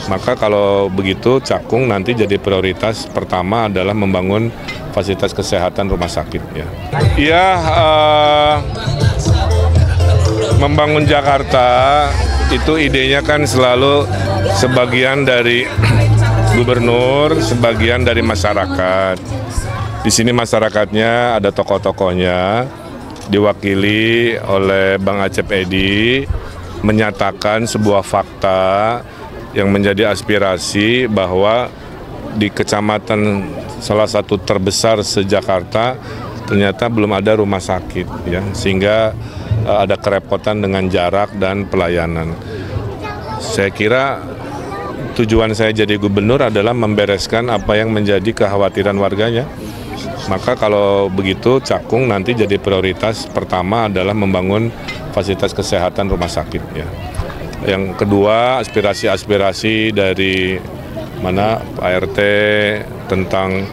Maka kalau begitu Cakung nanti jadi prioritas pertama adalah membangun fasilitas kesehatan rumah sakit. Ya, membangun Jakarta itu idenya kan selalu sebagian dari gubernur, sebagian dari masyarakat. Di sini masyarakatnya ada tokoh-tokohnya, diwakili oleh Bang Acep Edi, menyatakan sebuah fakta yang menjadi aspirasi bahwa di kecamatan salah satu terbesar se-Jakarta ternyata belum ada rumah sakit, ya, sehingga ada kerepotan dengan jarak dan pelayanan. Saya kira tujuan saya jadi gubernur adalah membereskan apa yang menjadi kekhawatiran warganya. Maka kalau begitu Cakung nanti jadi prioritas pertama adalah membangun fasilitas kesehatan rumah sakit. Yang kedua, aspirasi-aspirasi dari Pak RT tentang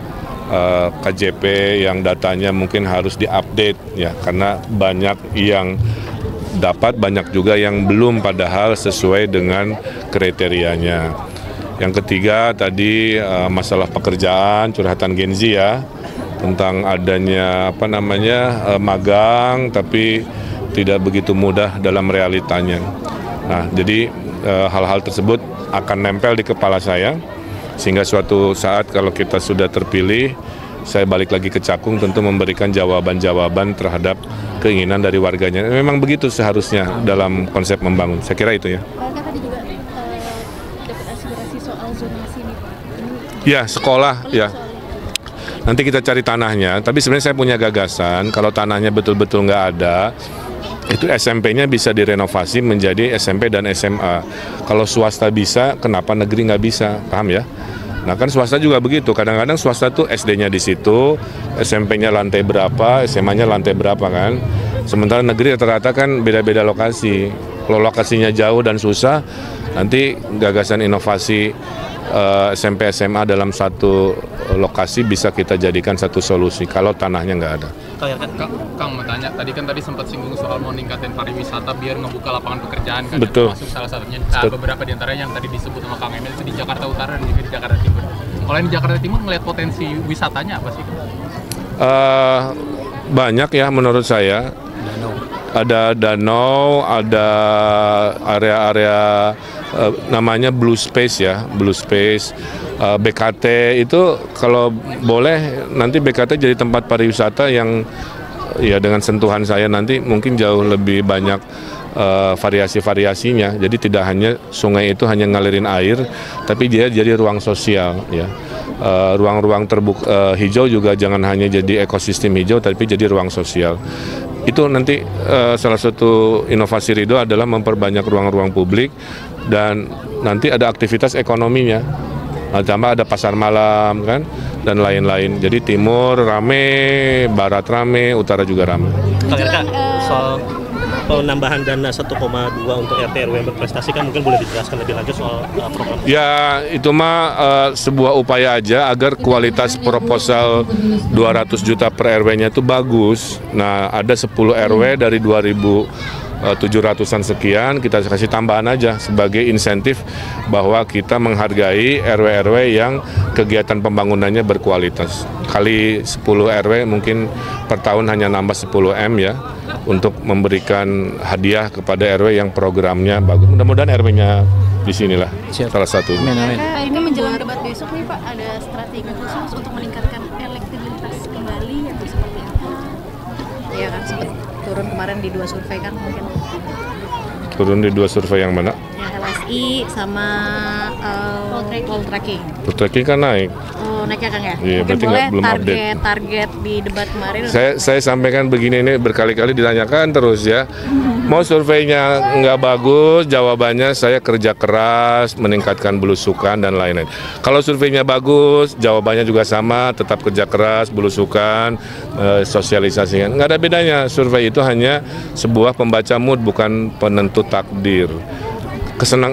KJP yang datanya mungkin harus diupdate, ya, karena banyak yang dapat, banyak juga yang belum padahal sesuai dengan kriterianya. Yang ketiga tadi masalah pekerjaan, curhatan Gen Z, ya, tentang adanya magang tapi tidak begitu mudah dalam realitanya. Nah, jadi hal-hal tersebut akan nempel di kepala saya sehingga suatu saat kalau kita sudah terpilih, saya balik lagi ke Cakung tentu memberikan jawaban-jawaban terhadap keinginan dari warganya. Memang begitu seharusnya dalam konsep membangun. Saya kira itu, ya. Pak tadi juga dapat aspirasi soal zonasi nih, Pak. Ya, sekolah, ya. Nanti kita cari tanahnya, tapi sebenarnya saya punya gagasan, kalau tanahnya betul-betul nggak ada, itu SMP-nya bisa direnovasi menjadi SMP dan SMA. Kalau swasta bisa, kenapa negeri nggak bisa? Paham, ya? Nah, kan swasta juga begitu, kadang-kadang swasta tuh SD-nya di situ, SMP-nya lantai berapa, SMA-nya lantai berapa, kan? Sementara negeri rata-rata kan beda-beda lokasi. Kalau lokasinya jauh dan susah, nanti gagasan inovasi SMP SMA dalam satu lokasi bisa kita jadikan satu solusi kalau tanahnya nggak ada. Kang mau tanya, tadi sempat singgung soal mau ningkatin pariwisata biar ngebuka lapangan pekerjaan, kan? Betul. Termasuk salah satunya beberapa di antaranya yang tadi disebut sama Kang Emil itu di Jakarta Utara dan juga di Jakarta Timur. Kalau di Jakarta Timur melihat potensi wisatanya apa sih? Banyak, ya, menurut saya. Ada danau, ada area-area namanya Blue Space, ya, Blue Space. BKT itu kalau boleh nanti BKT jadi tempat pariwisata yang, ya, dengan sentuhan saya nanti mungkin jauh lebih banyak variasi-variasinya. Jadi tidak hanya sungai itu hanya ngalirin air, tapi dia jadi ruang sosial, ya. Ruang-ruang terbuka hijau juga jangan hanya jadi ekosistem hijau, tapi jadi ruang sosial. Itu nanti salah satu inovasi Ridho adalah memperbanyak ruang-ruang publik dan nanti ada aktivitas ekonominya. Tambah ada pasar malam, kan, dan lain-lain. Jadi timur rame, barat rame, utara juga rame. Soal penambahan dana 1,2 untuk RT RW yang berprestasi, kan mungkin boleh dijelaskan lebih lanjut soal program? Ya, itu mah sebuah upaya aja agar kualitas proposal 200 juta per RW-nya itu bagus. Nah, ada 10 RW dari 2.700-an sekian, kita kasih tambahan aja sebagai insentif bahwa kita menghargai RW-RW yang kegiatan pembangunannya berkualitas. Kali 10 RW mungkin per tahun hanya nambah 10 M, ya, untuk memberikan hadiah kepada RW yang programnya bagus. Mudah-mudahan RW-nya di sinilah salah satu. Ini menjelang debat besok nih, Pak, ada strategi khusus untuk meningkatkan elektabilitas kembali atau seperti apa? Ya kan sempat turun kemarin di 2 survei, kan, mungkin. Turun di 2 survei yang mana? Ya, LSI sama Poltreking. Poltreking kan naik. Oh, naik, ya, Kang, ya? Iya, mungkin boleh belum update. target di debat kemarin. Saya sampaikan begini, ini berkali-kali ditanyakan terus, ya. Mau surveinya nggak bagus, jawabannya saya kerja keras, meningkatkan belusukan dan lain-lain. Kalau surveinya bagus, jawabannya juga sama, tetap kerja keras, belusukan, sosialisasikan. Nggak ada bedanya. Survei itu hanya sebuah pembaca mood, bukan penentu takdir.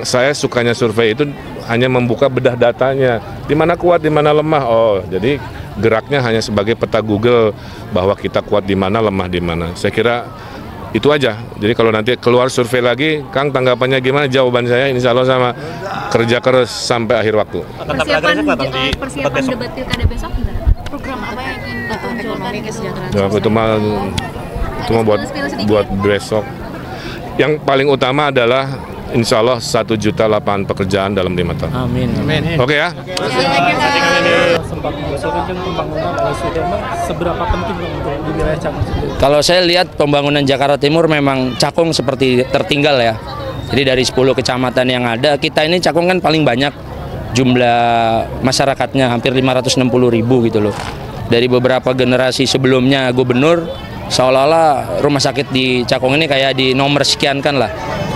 Saya sukanya survei itu hanya membuka bedah datanya, di mana kuat, di mana lemah. Oh, jadi geraknya hanya sebagai peta Google bahwa kita kuat di mana, lemah di mana. Saya kira Itu aja. Jadi kalau nanti keluar survei lagi, Kang tanggapannya gimana? Jawaban saya insya Allah sama, kerja keras sampai akhir waktu. Persiapan debat pilkada besok gimana? Program apa yang ingin ditonjolkan kesejahteraan? Ya, itu mah buat besok. Yang paling utama adalah insya Allah 1 juta lapangan pekerjaan dalam 5 tahun. Amin. Oke ya. Sempat mengusulkan pembangunan Sudirman, seberapa penting untuk di wilayah Cakung sendiri? Kalau saya lihat pembangunan Jakarta Timur memang Cakung seperti tertinggal ya. Jadi dari 10 kecamatan yang ada, kita ini Cakung kan paling banyak jumlah masyarakatnya, hampir 560.000 gitu loh. Dari beberapa generasi sebelumnya gubernur, seolah-olah rumah sakit di Cakung ini kayak di nomor sekian kan lah.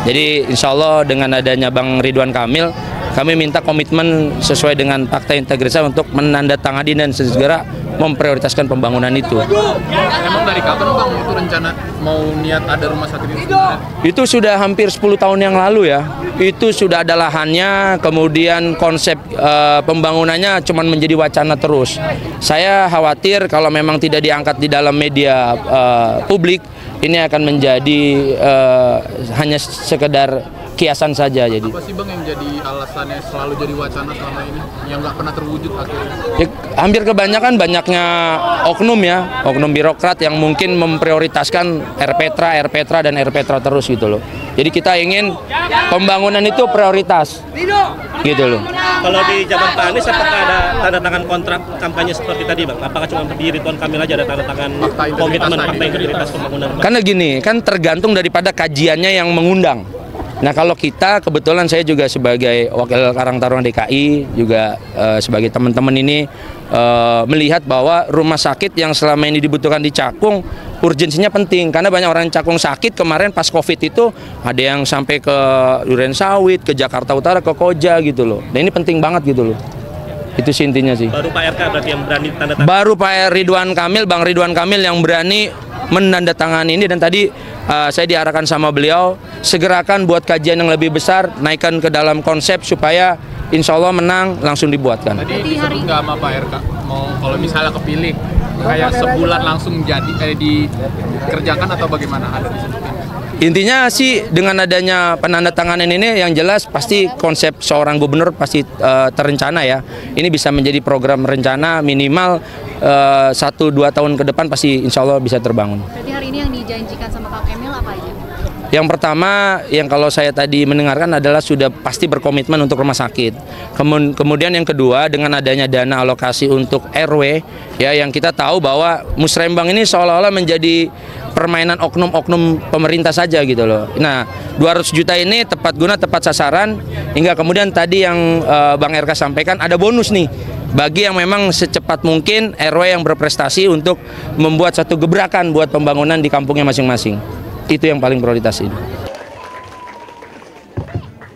Jadi insya Allah dengan adanya Bang Ridwan Kamil, kami minta komitmen sesuai dengan fakta integritas untuk menandatangani dan segera memprioritaskan pembangunan itu. Emang dari kapan Bang itu rencana mau niat ada rumah sakit ini sebenarnya? Itu sudah hampir 10 tahun yang lalu ya. Itu sudah ada lahannya, kemudian konsep pembangunannya cuma menjadi wacana terus. Saya khawatir kalau memang tidak diangkat di dalam media publik, ini akan menjadi hanya sekedar kiasan saja. Jadi Apa sih Bang yang jadi alasannya selalu jadi wacana selama ini yang nggak pernah terwujud akhirnya? ya, hampir kebanyakan banyaknya oknum ya, oknum birokrat yang mungkin memprioritaskan RPtra dan RPtra terus gitu loh. Jadi kita ingin pembangunan itu prioritas gitu loh. Kalau di zaman Pak Anies apakah ada tanda tangan kontrak kampanye seperti tadi Bang? Apakah cuma di Ridwan Kamil aja ada tanda tangan komitmen fakta integritas pembangunan? Karena gini, kan tergantung daripada kajiannya yang mengundang. Nah kalau kita, kebetulan saya juga sebagai Wakil Karang Taruna DKI, juga sebagai teman-teman ini melihat bahwa rumah sakit yang selama ini dibutuhkan di Cakung, urgensinya penting. Karena banyak orang Cakung sakit, kemarin pas Covid itu ada yang sampai ke Durensawit, ke Jakarta Utara, ke Koja gitu loh. Nah ini penting banget gitu loh. Itu sih intinya sih. Baru Pak RK berarti yang berani tanda tangan? Baru Pak Ridwan Kamil, Bang Ridwan Kamil yang berani menandatangani ini, dan tadi saya diarahkan sama beliau segerakan buat kajian yang lebih besar, naikkan ke dalam konsep supaya insya Allah menang langsung dibuatkan. Tadi disebut nggak sama Pak RK mau kalau misalnya kepilih kayak sebulan langsung jadi dikerjakan atau bagaimana? Ada disebutin? Intinya sih dengan adanya penandatanganan ini yang jelas pasti konsep seorang gubernur pasti terencana ya. Ini bisa menjadi program rencana minimal 1-2 tahun ke depan pasti insya Allah bisa terbangun. Berarti hari ini yang dijanjikan sama Kang Emil apa aja? Yang pertama, yang kalau saya tadi mendengarkan adalah sudah pasti berkomitmen untuk rumah sakit. Kemudian yang kedua, dengan adanya dana alokasi untuk RW, ya yang kita tahu bahwa Musrembang ini seolah-olah menjadi permainan oknum-oknum pemerintah saja gitu loh. Nah, 200 juta ini tepat guna, tepat sasaran, hingga kemudian tadi yang Bang RK sampaikan ada bonus nih bagi yang memang secepat mungkin RW yang berprestasi untuk membuat satu gebrakan buat pembangunan di kampungnya masing-masing. Itu yang paling prioritas ini.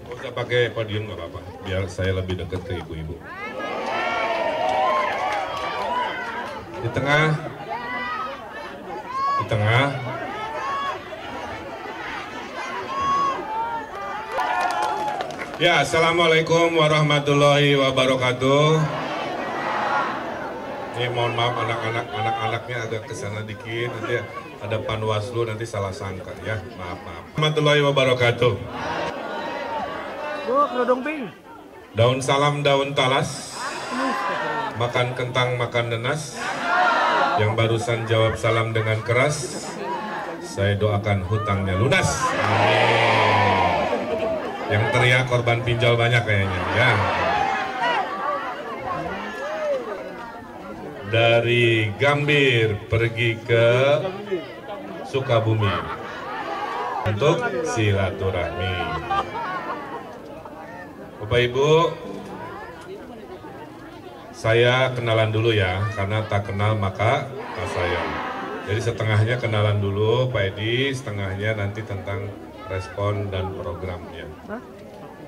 Usah pakai podium nggak apa-apa, biar saya lebih dekat ke ibu-ibu. Di tengah. Ya, assalamualaikum warahmatullahi wabarakatuh. Ini mohon maaf anak-anaknya agak kesana dikit, nanti ada Panwaslu nanti salah sangka ya, maaf. Warahmatullahi wabarakatuh. Daun salam daun talas, makan kentang makan nenas. Yang barusan jawab salam dengan keras, saya doakan hutangnya lunas. Amin. Yang teriak korban pinjol banyak kayaknya ya. Dari Gambir pergi ke Sukabumi untuk silaturahmi. Bapak Ibu, saya kenalan dulu ya, karena tak kenal maka tak sayang. Jadi setengahnya kenalan dulu Pak Edi, setengahnya nanti tentang respon dan programnya.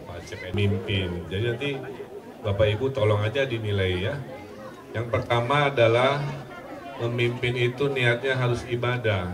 Pak Cep mimpin. Jadi nanti Bapak Ibu tolong aja dinilai ya. Yang pertama adalah memimpin itu niatnya harus ibadah.